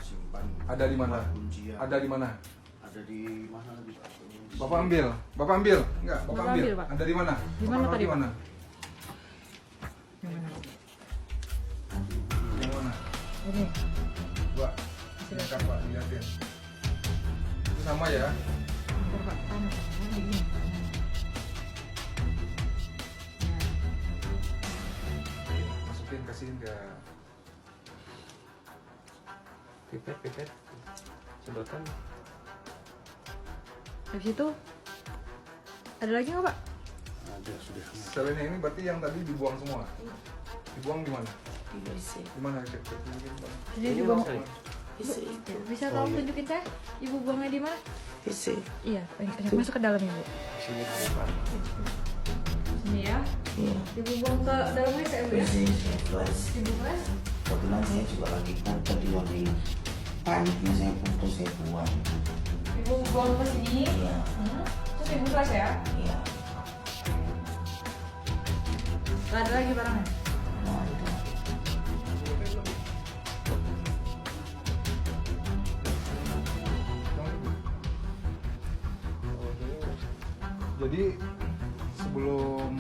simpan. Ada di mana? Kuncian. Ada di mana? Ada di mana lagi Pak? Bapak ambil. Bapak ambil? Enggak, Bapak ambil. Pak. Ada di mana? Di mana tadi, Pak? Yang mana? Yang mana? Ini. Pak, silakan Pak, lihatin. Itu sama ya? Bentar, Pak. Begini. Masukin, kasihin ke Pipet sedotan. Habis itu ada lagi nggak, Pak? Ada sudah. selain ini berarti yang tadi dibuang semua? Dibuang di mana? Di mana? Jadi dibuang. Bisa tolong tunjukin saya ibu buangnya di mana? Iya, masuk ke dalam ya, Bu. Sini depan. Ini ya. Ibu buang ke dalamnya saya, Bu ya. Ibu flash. Kebetulan saya juga lagi tadi lagi paniknya saya putus saya buang. Ibu buang ke sini. Iya. Terus ibu flash ya. Iya. Gak ada lagi barangnya. Nah, itu. Jadi sebelum